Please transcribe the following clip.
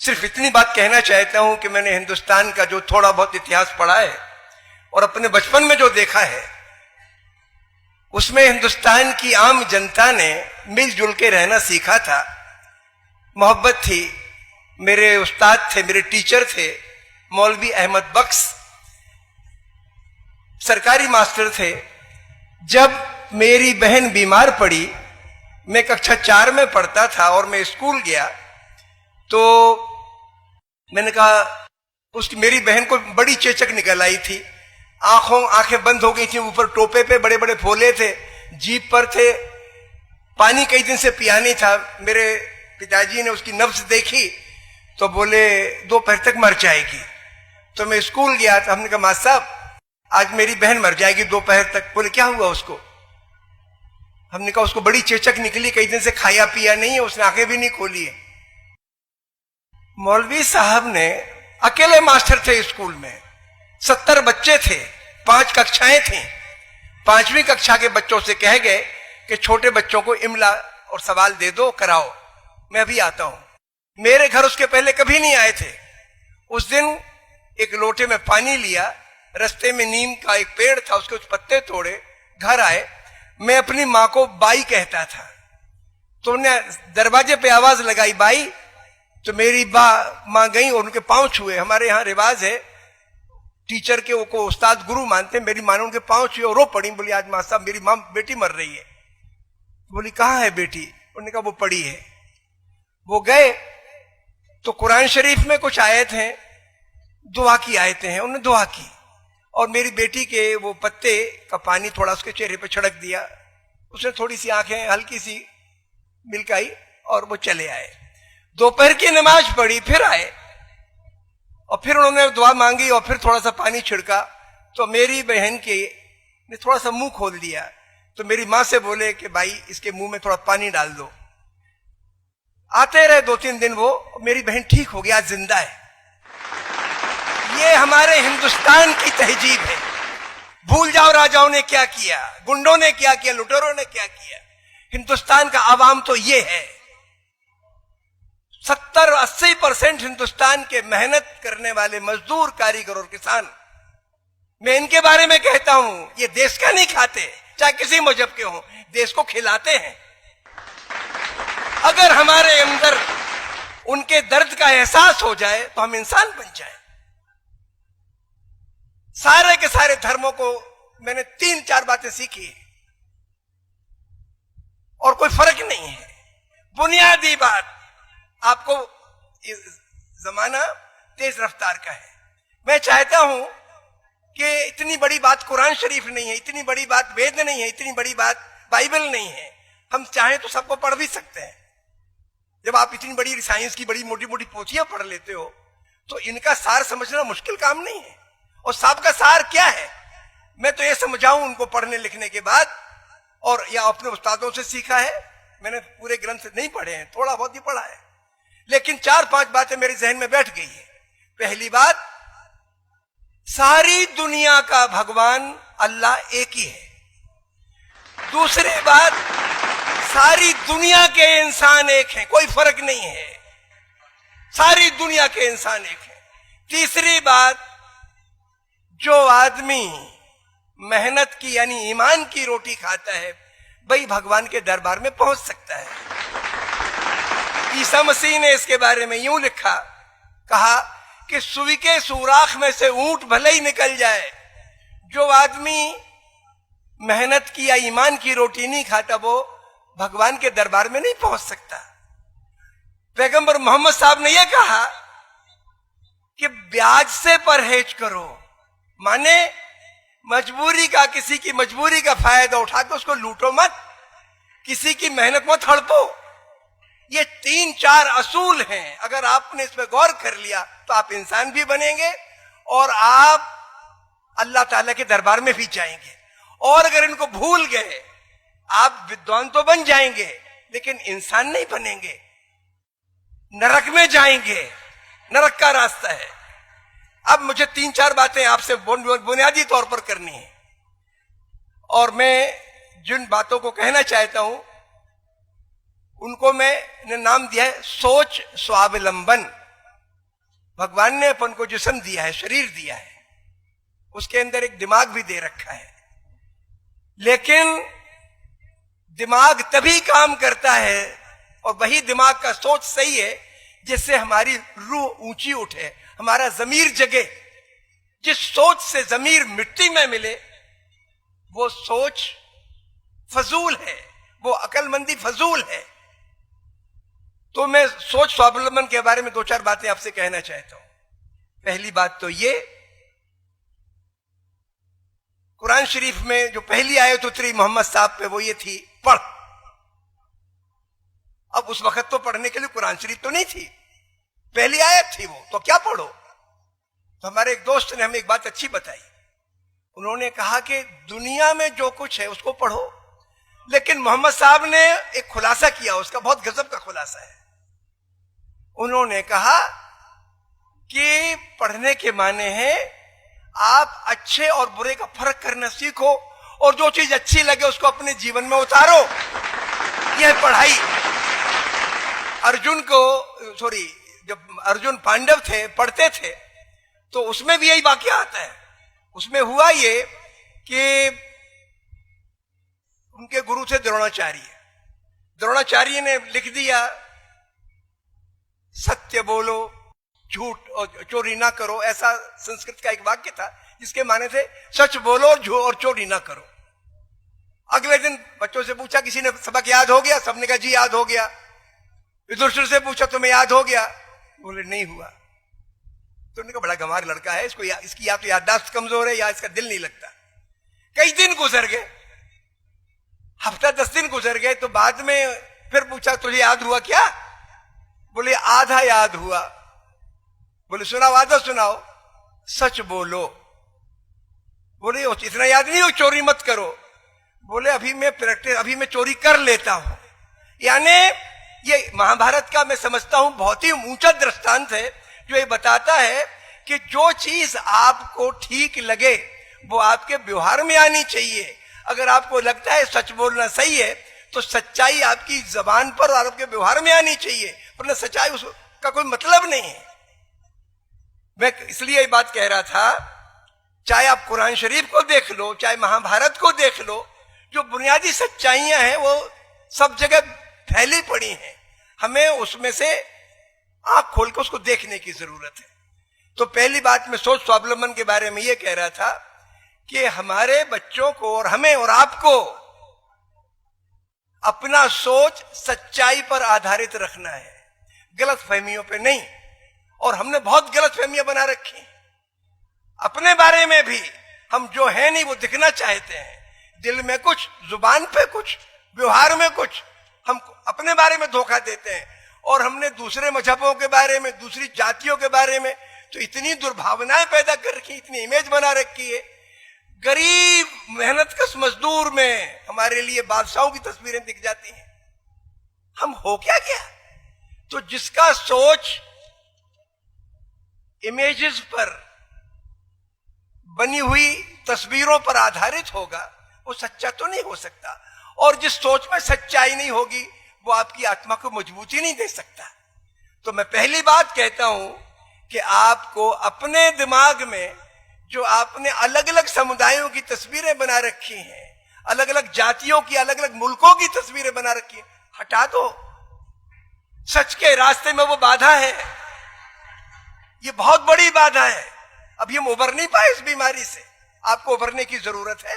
सिर्फ इतनी बात कहना चाहता हूं कि मैंने हिंदुस्तान का जो थोड़ा बहुत इतिहास पढ़ा है और अपने बचपन में जो देखा है, उसमें हिंदुस्तान की आम जनता ने मिलजुल के रहना सीखा था। मोहब्बत थी। मेरे उस्ताद थे, मेरे टीचर थे मौलवी अहमद बख्श, सरकारी मास्टर थे। जब मेरी बहन बीमार पड़ी, मैं कक्षा 4 में पढ़ता था और मैं स्कूल गया, तो मैंने कहा, उसकी मेरी बहन को बड़ी चेचक निकल आई थी, आंखें बंद हो गई थी, ऊपर टोपे पे बड़े बड़े फोले थे, जीप पर थे, पानी कई दिन से पिया नहीं था। मेरे पिताजी ने उसकी नब्ज देखी तो बोले दोपहर तक मर जाएगी। तो मैं स्कूल गया तो हमने कहा मास्टर साहब आज मेरी बहन मर जाएगी दोपहर तक। बोले क्या हुआ उसको? हमने कहा उसको बड़ी चेचक निकली, कई दिन से खाया पिया नहीं है, उसने आंखें भी नहीं खोली है। मौलवी साहब ने, अकेले मास्टर थे स्कूल में, 70 बच्चे थे, 5 कक्षाएं थी, 5वीं कक्षा के बच्चों से कह गए कि छोटे बच्चों को इमला और सवाल दे दो, कराओ, मैं अभी आता हूं। मेरे घर उसके पहले कभी नहीं आए थे। उस दिन एक लोटे में पानी लिया, रास्ते में नीम का एक पेड़ था, उसके कुछ पत्ते तोड़े, घर आए। मैं अपनी माँ को बाई कहता था, तो उन्हें दरवाजे पे आवाज लगाई बाई, तो मेरी माँ गई और उनके पांव छुए। हमारे यहाँ रिवाज है, टीचर के को उस्ताद गुरु मानते हैं। मेरी माँ ने उनके पांव छुए और रो पड़ी, बोली आज माँ साहब मेरी माँ बेटी मर रही है। बोली कहाँ है बेटी? उन्होंने कहा वो पड़ी है। वो गए तो कुरान शरीफ में कुछ आयत हैं, दुआ की आयतें हैं, उन्होंने दुआ की और मेरी बेटी के वो पत्ते का पानी थोड़ा उसके चेहरे पे छिड़क दिया। उसने थोड़ी सी आंखें हल्की सी मिलकाई और वो चले आए। दोपहर की नमाज पढ़ी, फिर आए और फिर उन्होंने दुआ मांगी और फिर थोड़ा सा पानी छिड़का, तो मेरी बहन के ने थोड़ा सा मुंह खोल दिया। तो मेरी माँ से बोले कि भाई इसके मुंह में थोड़ा पानी डाल दो। आते रहे 2-3 दिन, वो मेरी बहन ठीक हो गया, आज जिंदा है। ये हमारे हिंदुस्तान की तहजीब है। भूल जाओ राजाओं ने क्या किया, गुंडों ने क्या किया, लुटेरों ने क्या किया। हिंदुस्तान का आवाम तो ये है। 70-80% हिंदुस्तान के मेहनत करने वाले मजदूर, कारीगर और किसान, मैं इनके बारे में कहता हूं, ये देश का नहीं खाते, चाहे किसी मजहब के हों, देश को खिलाते हैं। अगर हमारे अंदर उनके दर्द का एहसास हो जाए तो हम इंसान बन जाए। सारे के सारे धर्मों को मैंने 3-4 बातें सीखी और कोई फर्क नहीं है। बुनियादी बात, आपको जमाना तेज रफ्तार का है। मैं चाहता हूं कि इतनी बड़ी बात कुरान शरीफ नहीं है, इतनी बड़ी बात वेद नहीं है, इतनी बड़ी बात बाइबल नहीं है। हम चाहें तो सबको पढ़ भी सकते हैं। जब आप इतनी बड़ी साइंस की बड़ी मोटी मोटी पोथियां पढ़ लेते हो तो इनका सार समझना मुश्किल काम नहीं है। और साहब का सार क्या है, मैं तो ये समझाऊं उनको पढ़ने लिखने के बाद, और या अपने उस्तादों से सीखा है। मैंने पूरे ग्रंथ नहीं पढ़े हैं, थोड़ा बहुत ही पढ़ा है, लेकिन 4-5 बातें मेरे जहन में बैठ गई है। पहली बात, सारी दुनिया का भगवान अल्लाह एक ही है। दूसरी बात, सारी दुनिया के इंसान एक हैं, कोई फर्क नहीं है, सारी दुनिया के इंसान एक हैं। तीसरी बात, जो आदमी मेहनत की यानी ईमान की रोटी खाता है वही भगवान के दरबार में पहुंच सकता है। ईसा मसीह ने इसके बारे में यूं लिखा, कहा कि सुई के सुराख में से ऊंट भले ही निकल जाए, जो आदमी मेहनत की या ईमान की रोटी नहीं खाता वो भगवान के दरबार में नहीं पहुंच सकता। पैगंबर मोहम्मद साहब ने यह कहा कि ब्याज से परहेज करो, माने मजबूरी का, किसी की मजबूरी का फायदा उठा के उसको लूटो मत, किसी की मेहनत मत हड़पो। ये 3-4 असूल हैं। अगर आपने इसमें गौर कर लिया तो आप इंसान भी बनेंगे और आप अल्लाह ताला के दरबार में भी जाएंगे। और अगर इनको भूल गए, आप विद्वान तो बन जाएंगे लेकिन इंसान नहीं बनेंगे, नरक में जाएंगे। नरक का रास्ता है। अब मुझे 3-4 बातें आपसे बुनियादी तौर पर करनी है, और मैं जिन बातों को कहना चाहता हूं उनको मैंने नाम दिया है सोच स्वावलंबन। भगवान ने अपन को जिस्म दिया है, शरीर दिया है, उसके अंदर एक दिमाग भी दे रखा है, लेकिन दिमाग तभी काम करता है और वही दिमाग का सोच सही है जिससे हमारी रूह ऊंची उठे, हमारा जमीर जगे। जिस सोच से जमीर मिट्टी में मिले वो सोच फजूल है, वो अकलमंदी फजूल है। तो मैं सोच स्वावलंबन के बारे में दो चार बातें आपसे कहना चाहता हूं। पहली बात तो ये, कुरान शरीफ में जो पहली आयत उतरी मोहम्मद साहब पे वो ये थी, पढ़। अब उस वक्त तो पढ़ने के लिए कुरान शरीफ तो नहीं थी, पहली आयत थी वो, तो क्या पढ़ो। तो हमारे एक दोस्त ने हमें एक बात अच्छी बताई, उन्होंने कहा कि दुनिया में जो कुछ है उसको पढ़ो, लेकिन मोहम्मद साहब ने एक खुलासा किया, उसका बहुत गजब का खुलासा है। उन्होंने कहा कि पढ़ने के माने हैं आप अच्छे और बुरे का फर्क करना सीखो और जो चीज अच्छी लगे उसको अपने जीवन में उतारो। यह पढ़ाई जब अर्जुन पांडव थे, पढ़ते थे, तो उसमें भी यही वाकया आता है। उसमें हुआ ये कि उनके गुरु थे द्रोणाचार्य ने लिख दिया, सत्य बोलो, झूठ और चोरी ना करो। ऐसा संस्कृत का एक वाक्य था जिसके माने थे सच बोलो और चोरी ना करो। अगले दिन बच्चों से पूछा, किसी ने सबक याद हो गया? सबने कहा जी याद हो गया। युधिष्ठिर से पूछा तुम्हें याद हो गया? बोले नहीं हुआ। तो उन्होंने कहा बड़ा गंवार लड़का है, इसकी या तो याददाश्त कमजोर है या इसका दिल नहीं लगता। कई दिन गुजर गए, हफ्ता 10 दिन गुजर गए, तो बाद में फिर पूछा तुझे याद हुआ क्या? बोले आधा याद हुआ। बोले सुनाओ, आधा सुनाओ। सच बोलो। बोले इतना याद नहीं हो, चोरी मत करो। बोले अभी मैं चोरी कर लेता हूं। यानी ये महाभारत का मैं समझता हूं बहुत ही ऊंचा दृष्टांत है जो ये बताता है कि जो चीज आपको ठीक लगे वो आपके व्यवहार में आनी चाहिए। अगर आपको लगता है सच बोलना सही है तो सच्चाई आपकी जबान पर और आपके व्यवहार में आनी चाहिए, वरना सच्चाई उसका कोई मतलब नहीं है। मैं इसलिए ये बात कह रहा था, चाहे आप कुरान शरीफ को देख लो, चाहे महाभारत को देख लो, जो बुनियादी सच्चाइयां हैं वो सब जगह फैली पड़ी हैं। हमें उसमें से आंख खोल कर उसको देखने की जरूरत है। तो पहली बात मैं सोच स्वावलंबन के बारे में ये कह रहा था कि हमारे बच्चों को और हमें और आपको अपना सोच सच्चाई पर आधारित रखना है, गलत फहमियों पे नहीं। और हमने बहुत गलत फहमियां बना रखी अपने बारे में भी। हम जो है नहीं वो दिखना चाहते हैं, दिल में कुछ, जुबान पे कुछ, व्यवहार में कुछ। हम अपने बारे में धोखा देते हैं और हमने दूसरे मजहबों के बारे में, दूसरी जातियों के बारे में तो इतनी दुर्भावनाएं पैदा कर रखी, इतनी इमेज बना रखी है। गरीब मेहनतकश मजदूर में हमारे लिए बादशाहों की तस्वीरें दिख जाती हैं। हम हो क्या गया? तो जिसका सोच इमेजेस पर बनी हुई तस्वीरों पर आधारित होगा वो सच्चा तो नहीं हो सकता, और जिस सोच में सच्चाई नहीं होगी वो आपकी आत्मा को मजबूती नहीं दे सकता। तो मैं पहली बात कहता हूं कि आपको अपने दिमाग में जो आपने अलग अलग समुदायों की तस्वीरें बना रखी हैं, अलग अलग जातियों की, अलग अलग मुल्कों की तस्वीरें बना रखी हैं, हटा दो। सच के रास्ते में वो बाधा है, ये बहुत बड़ी बाधा है। अभी हम उबर नहीं पाए इस बीमारी से, आपको उबरने की जरूरत है।